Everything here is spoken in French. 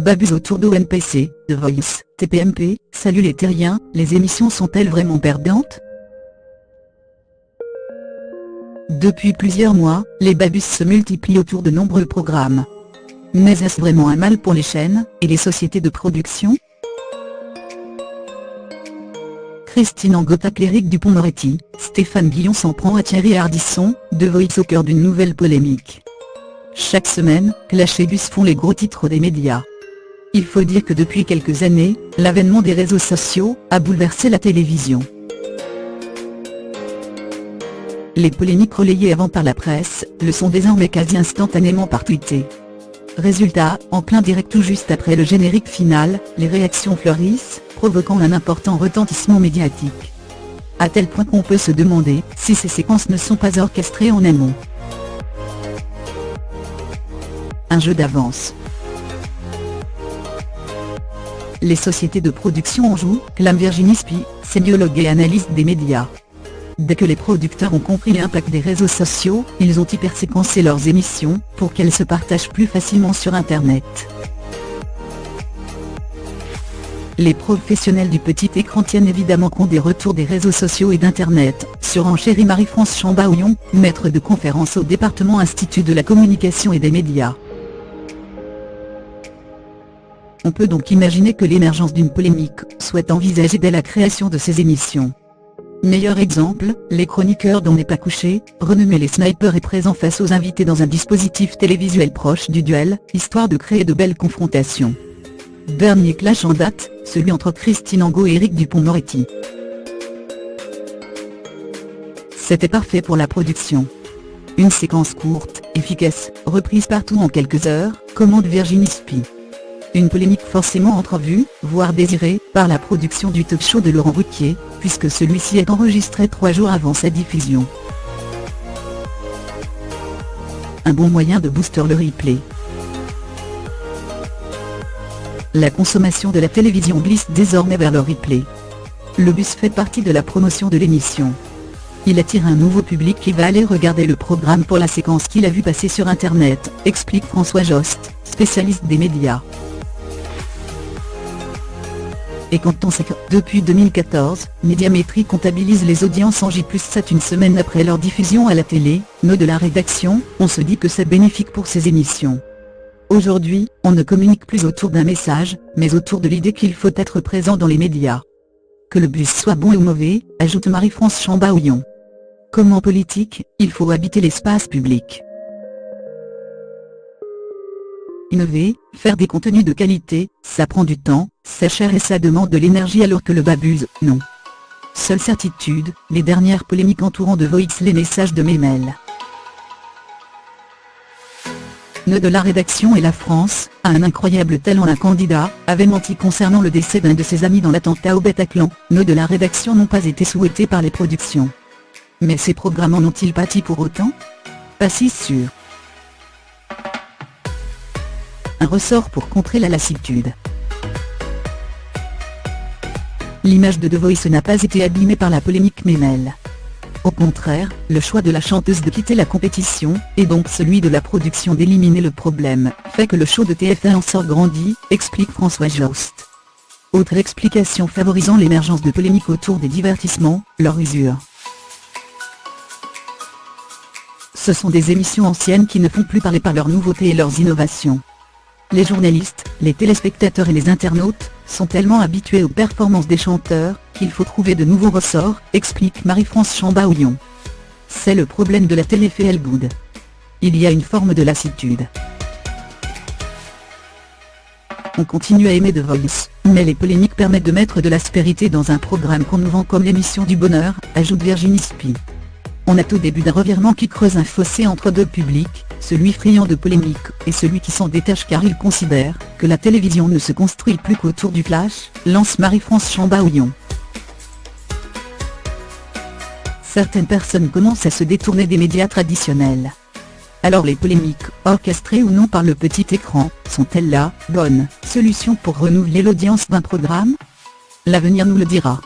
Babuse autour d'ONPC, The Voice, TPMP, Salut les terriens, les émissions sont-elles vraiment perdantes? Depuis plusieurs mois, les babuses se multiplient autour de nombreux programmes. Mais est-ce vraiment un mal pour les chaînes et les sociétés de production? Christine Angot attaque Éric Dupond-Moretti, Stéphane Guillon s'en prend à Thierry Ardisson, The Voice au cœur d'une nouvelle polémique. Chaque semaine, Clash et Buzz font les gros titres des médias. Il faut dire que depuis quelques années, l'avènement des réseaux sociaux a bouleversé la télévision. Les polémiques relayées avant par la presse le sont désormais quasi instantanément par Twitter. Résultat, en plein direct tout juste après le générique final, les réactions fleurissent, provoquant un important retentissement médiatique. À tel point qu'on peut se demander si ces séquences ne sont pas orchestrées en amont. Un jeu d'avance. Les sociétés de production en jouent, clame Virginie Spy, sémiologue et analyste des médias. Dès que les producteurs ont compris l'impact des réseaux sociaux, ils ont hyperséquencé leurs émissions, pour qu'elles se partagent plus facilement sur Internet. Les professionnels du petit écran tiennent évidemment compte des retours des réseaux sociaux et d'Internet, surenchérit Marie-France Chambahouillon, maître de conférence au département Institut de la communication et des médias. On peut donc imaginer que l'émergence d'une polémique soit envisagée dès la création de ces émissions. Meilleur exemple, les chroniqueurs d'On n'est pas couché, renommés les snipers est présent face aux invités dans un dispositif télévisuel proche du duel, histoire de créer de belles confrontations. Dernier clash en date, celui entre Christine Angot et Éric Dupond-Moretti. C'était parfait pour la production. Une séquence courte, efficace, reprise partout en quelques heures, commande Virginie Spy. Une polémique forcément entrevue, voire désirée, par la production du talk show de Laurent Ruquier, puisque celui-ci est enregistré 3 jours avant sa diffusion. Un bon moyen de booster le replay. La consommation de la télévision glisse désormais vers le replay. Le buzz fait partie de la promotion de l'émission. Il attire un nouveau public qui va aller regarder le programme pour la séquence qu'il a vu passer sur Internet, explique François Jost, spécialiste des médias. Et quand on sait que, depuis 2014, Médiamétrie comptabilise les audiences en J+7 une semaine après leur diffusion à la télé, nous de la rédaction, on se dit que c'est bénéfique pour ces émissions. Aujourd'hui, on ne communique plus autour d'un message, mais autour de l'idée qu'il faut être présent dans les médias. Que le buzz soit bon ou mauvais, ajoute Marie-France Chambahouillon. Comme en politique, il faut habiter l'espace public. Innover, faire des contenus de qualité, ça prend du temps, c'est cher et ça demande de l'énergie alors que le babuse, non. Seule certitude, les dernières polémiques entourant The Voice les messages de Memel. Nœud de la rédaction et la France, a un incroyable talent. Un candidat avait menti concernant le décès d'un de ses amis dans l'attentat au Bataclan. Nœud de la rédaction n'ont pas été souhaités par les productions. Mais ces programmes en ont-ils pâti pour autant? Pas si sûr. Un ressort pour contrer la lassitude. L'image de The Voice n'a pas été abîmée par la polémique Memel. Au contraire, le choix de la chanteuse de quitter la compétition, et donc celui de la production d'éliminer le problème, fait que le show de TF1 en sort grandi, explique François Jost. Autre explication favorisant l'émergence de polémiques autour des divertissements, leur usure. Ce sont des émissions anciennes qui ne font plus parler par leurs nouveautés et leurs innovations. Les journalistes, les téléspectateurs et les internautes, sont tellement habitués aux performances des chanteurs, qu'il faut trouver de nouveaux ressorts, explique Marie-France Chambahouillon. C'est le problème de la télé feel good. Il y a une forme de lassitude. On continue à aimer The Voice, mais les polémiques permettent de mettre de l'aspérité dans un programme qu'on nous vend comme l'émission du bonheur, ajoute Virginie Spy. On est au début d'un revirement qui creuse un fossé entre deux publics, celui friand de polémique, et celui qui s'en détache car il considère que la télévision ne se construit plus qu'autour du clash, lance Marie-France Chambahouillon. Certaines personnes commencent à se détourner des médias traditionnels. Alors les polémiques, orchestrées ou non par le petit écran, sont-elles la bonne solution pour renouveler l'audience d'un programme? L'avenir nous le dira.